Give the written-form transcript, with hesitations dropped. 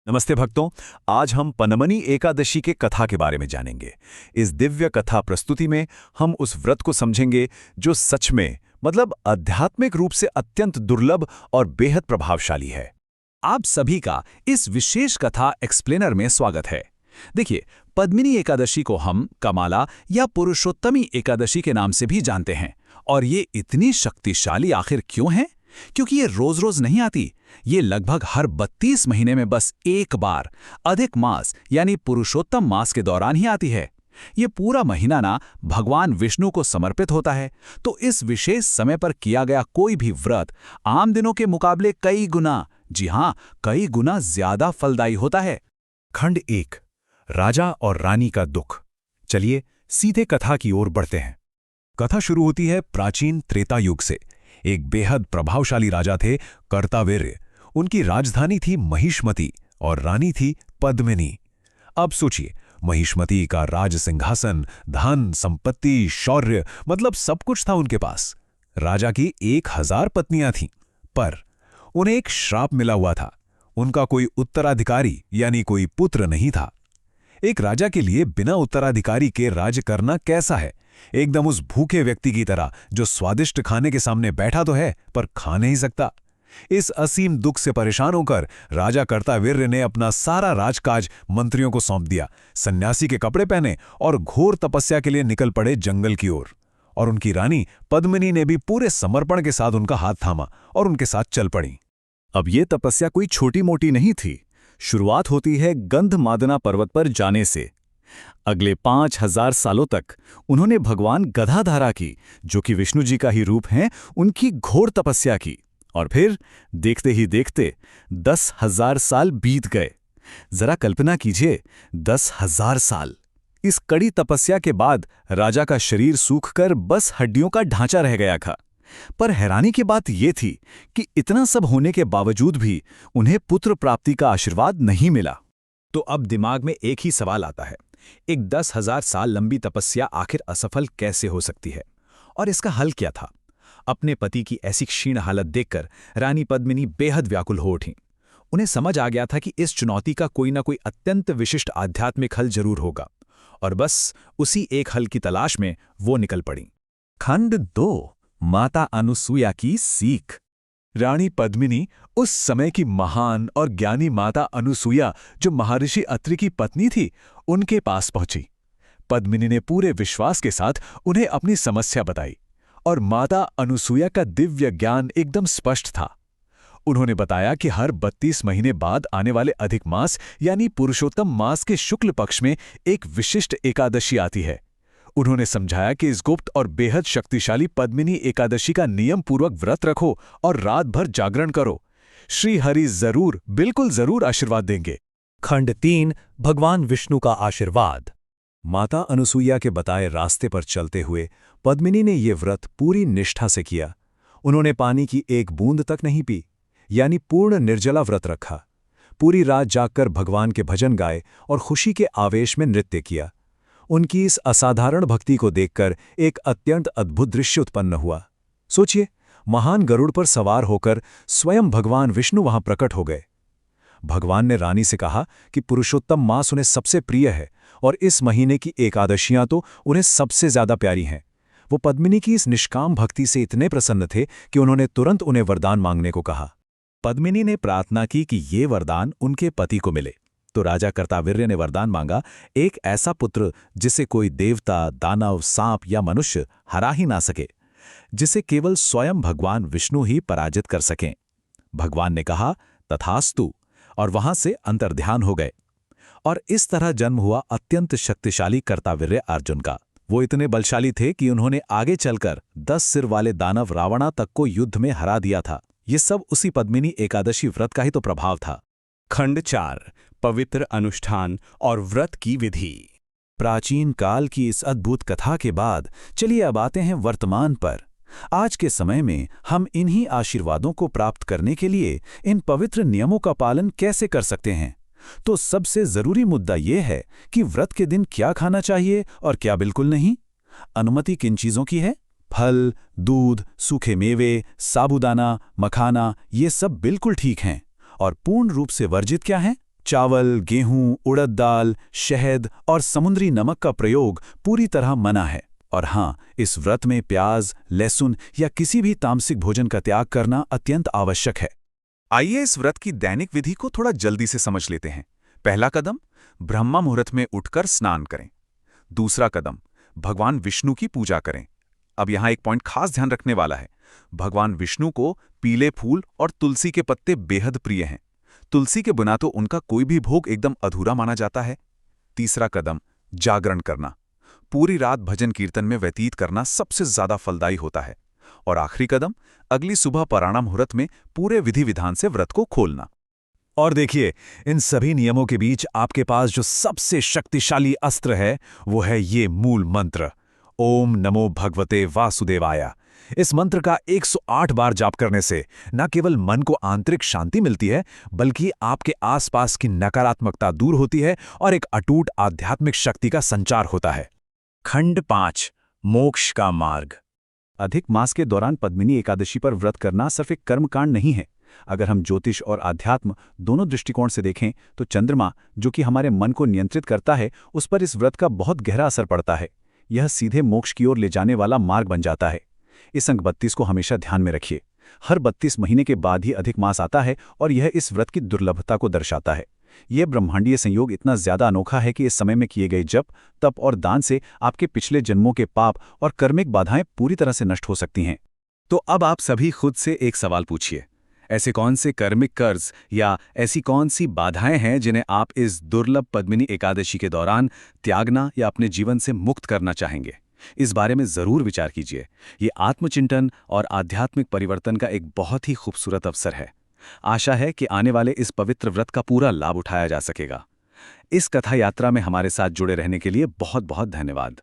नमस्ते भक्तों। आज हम पनमनी एकादशी के कथा के बारे में जानेंगे। इस दिव्य कथा प्रस्तुति में हम उस व्रत को समझेंगे जो सच में आध्यात्मिक रूप से अत्यंत दुर्लभ और बेहद प्रभावशाली है। आप सभी का इस विशेष कथा एक्सप्लेनर में स्वागत है। देखिए, पद्मिनी एकादशी को हम कमाला या पुरुषोत्तमी एकादशी के नाम से भी जानते हैं। और ये इतनी शक्तिशाली आखिर क्यों है? क्योंकि ये रोज रोज नहीं आती। ये लगभग हर 32 महीने में बस एक बार अधिक मास यानी पुरुषोत्तम मास के दौरान ही आती है। ये पूरा महीना ना भगवान विष्णु को समर्पित होता है। तो इस विशेष समय पर किया गया कोई भी व्रत आम दिनों के मुकाबले कई गुना, जी हाँ, कई गुना ज्यादा फलदायी होता है। खंड 1, राजा और रानी का दुख। चलिए सीधे कथा की ओर बढ़ते हैं। कथा शुरू होती है प्राचीन त्रेता युग से। एक बेहद प्रभावशाली राजा थे कर्तावीर्य। उनकी राजधानी थी महिष्मती और रानी थी पद्मिनी। अब सोचिए, महिष्मती का राज सिंहासन, धन, संपत्ति, शौर्य, सब कुछ था उनके पास। राजा की 1000 पत्नियां थीं, पर उन्हें एक श्राप मिला हुआ था। उनका कोई उत्तराधिकारी यानी कोई पुत्र नहीं था। एक राजा के लिए बिना उत्तराधिकारी के राज करना कैसा है? एकदम उस भूखे व्यक्ति की तरह जो स्वादिष्ट खाने के सामने बैठा तो है पर खा नहीं सकता। इस असीम दुख से परेशान होकर राजा कर्तावीर्य ने अपना सारा राजकाज मंत्रियों को सौंप दिया। सन्यासी के कपड़े पहने और घोर तपस्या के लिए निकल पड़े जंगल की ओर। और उनकी रानी पद्मिनी ने भी पूरे समर्पण के साथ उनका हाथ थामा और उनके साथ चल पड़ी। अब ये तपस्या कोई छोटी मोटी नहीं थी। शुरुआत होती है गंधमादना पर्वत पर जाने से। अगले 5000 सालों तक उन्होंने भगवान गधाधारा की, जो कि विष्णु जी का ही रूप हैं, उनकी घोर तपस्या की। और फिर देखते ही देखते 10,000 साल बीत गए। जरा कल्पना कीजिए, 10,000 साल। इस कड़ी तपस्या के बाद राजा का शरीर सूखकर बस हड्डियों का ढांचा रह गया था। पर हैरानी की बात यह थी कि इतना सब होने के बावजूद भी उन्हें पुत्र प्राप्ति का आशीर्वाद नहीं मिला। तो अब दिमाग में एक ही सवाल आता है, एक 10,000 साल लंबी तपस्या आखिर असफल कैसे हो सकती है? और इसका हल क्या था? अपने पति की ऐसी क्षीण हालत देखकर रानी पद्मिनी बेहद व्याकुल हो उठीं। उन्हें समझ आ गया था कि इस चुनौती का कोई ना कोई अत्यंत विशिष्ट आध्यात्मिक हल जरूर होगा। और बस उसी एक हल की तलाश में वो निकल पड़ी। खंड 2, माता अनुसुईया की सीख। रानी पद्मिनी उस समय की महान और ज्ञानी माता अनुसुईया, जो महर्षि अत्रि की पत्नी थी, उनके पास पहुंची। पद्मिनी ने पूरे विश्वास के साथ उन्हें अपनी समस्या बताई और माता अनुसुईया का दिव्य ज्ञान एकदम स्पष्ट था। उन्होंने बताया कि हर 32 महीने बाद आने वाले अधिक मास यानी पुरुषोत्तम मास के शुक्ल पक्ष में एक विशिष्ट एकादशी आती है। उन्होंने समझाया कि इस गुप्त और बेहद शक्तिशाली पद्मिनी एकादशी का नियम पूर्वक व्रत रखो और रात भर जागरण करो। श्री हरि जरूर, बिल्कुल जरूर आशीर्वाद देंगे। खंड 3, भगवान विष्णु का आशीर्वाद। माता अनुसुईया के बताए रास्ते पर चलते हुए पद्मिनी ने ये व्रत पूरी निष्ठा से किया। उन्होंने पानी की एक बूंद तक नहीं पी, यानी पूर्ण निर्जला व्रत रखा। पूरी रात जागकर भगवान के भजन गाए और खुशी के आवेश में नृत्य किया। उनकी इस असाधारण भक्ति को देखकर एक अत्यंत अद्भुत दृश्य उत्पन्न हुआ। सोचिए, महान गरुड़ पर सवार होकर स्वयं भगवान विष्णु वहां प्रकट हो गए। भगवान ने रानी से कहा कि पुरुषोत्तम मास उन्हें सबसे प्रिय है और इस महीने की एकादशियां तो उन्हें सबसे ज्यादा प्यारी हैं। वो पद्मिनी की इस निष्काम भक्ति से इतने प्रसन्न थे कि उन्होंने तुरंत उन्हें वरदान मांगने को कहा। पद्मिनी ने प्रार्थना की कि ये वरदान उनके पति को मिले। तो राजा कर्तावीर्य ने वरदान मांगा, एक ऐसा पुत्र जिसे कोई देवता, दानव, सांप या मनुष्य हरा ही ना सके, जिसे केवल स्वयं भगवान विष्णु ही पराजित कर सकें। भगवान ने कहा, तथास्तु, और वहां से अंतर्ध्यान हो गए। और इस तरह जन्म हुआ अत्यंत शक्तिशाली कर्तावीर्य अर्जुन का। वो इतने बलशाली थे कि उन्होंने आगे चलकर 10 सिर वाले दानव रावणा तक को युद्ध में हरा दिया था। ये सब उसी पद्मिनी एकादशी व्रत का ही तो प्रभाव था। खंड 4, पवित्र अनुष्ठान और व्रत की विधि। प्राचीन काल की इस अद्भुत कथा के बाद चलिए अब आते हैं वर्तमान पर। आज के समय में हम इन्हीं आशीर्वादों को प्राप्त करने के लिए इन पवित्र नियमों का पालन कैसे कर सकते हैं? तो सबसे जरूरी मुद्दा यह है कि व्रत के दिन क्या खाना चाहिए और क्या बिल्कुल नहीं। अनुमति किन चीजों की है? फल, दूध, सूखे मेवे, साबूदाना, मखाना, ये सब बिल्कुल ठीक हैं। और पूर्ण रूप से वर्जित क्या है? चावल, गेहूं, उड़द दाल, शहद और समुद्री नमक का प्रयोग पूरी तरह मना है। और हाँ, इस व्रत में प्याज, लहसुन या किसी भी तामसिक भोजन का त्याग करना अत्यंत आवश्यक है। आइए इस व्रत की दैनिक विधि को थोड़ा जल्दी से समझ लेते हैं। पहला कदम, ब्रह्मा मुहूर्त में उठकर स्नान करें। दूसरा कदम, भगवान विष्णु की पूजा करें। अब यहाँ एक पॉइंट खास ध्यान रखने वाला है। भगवान विष्णु को पीले फूल और तुलसी के पत्ते बेहद प्रिय हैं। तुलसी के बिना तो उनका कोई भी भोग एकदम अधूरा माना जाता है। तीसरा कदम, जागरण करना। पूरी रात भजन कीर्तन में व्यतीत करना सबसे ज्यादा फलदायी होता है। और आखिरी कदम, अगली सुबह पराणा मुहूर्त में पूरे विधि विधान से व्रत को खोलना। और देखिए, इन सभी नियमों के बीच आपके पास जो सबसे शक्तिशाली अस्त्र है वो है ये मूल मंत्र, ओम नमो भगवते वासुदेवाय। इस मंत्र का 108 बार जाप करने से न केवल मन को आंतरिक शांति मिलती है, बल्कि आपके आसपास की नकारात्मकता दूर होती है और एक अटूट आध्यात्मिक शक्ति का संचार होता है। खंड 5, मोक्ष का मार्ग। अधिक मास के दौरान पद्मिनी एकादशी पर व्रत करना सिर्फ एक कर्मकांड नहीं है। अगर हम ज्योतिष और आध्यात्म दोनों दृष्टिकोण से देखें तो चंद्रमा, जो कि हमारे मन को नियंत्रित करता है, उस पर इस व्रत का बहुत गहरा असर पड़ता है। यह सीधे मोक्ष की ओर ले जाने वाला मार्ग बन जाता है। इस अंक 32 को हमेशा ध्यान में रखिए। हर 32 महीने के बाद ही अधिक मास आता है और यह इस व्रत की दुर्लभता को दर्शाता है। यह ब्रह्मांडीय संयोग इतना ज्यादा अनोखा है कि इस समय में किए गए जप, तप और दान से आपके पिछले जन्मों के पाप और कर्मिक बाधाएं पूरी तरह से नष्ट हो सकती हैं। तो अब आप सभी खुद से एक सवाल पूछिए, ऐसे कौन से कर्मिक कर्ज या ऐसी कौन सी बाधाएं हैं जिन्हें आप इस दुर्लभ पद्मिनी एकादशी के दौरान त्यागना या अपने जीवन से मुक्त करना चाहेंगे? इस बारे में जरूर विचार कीजिए। ये आत्मचिंतन और आध्यात्मिक परिवर्तन का एक बहुत ही खूबसूरत अवसर है। आशा है कि आने वाले इस पवित्र व्रत का पूरा लाभ उठाया जा सकेगा। इस कथा यात्रा में हमारे साथ जुड़े रहने के लिए बहुत बहुत धन्यवाद।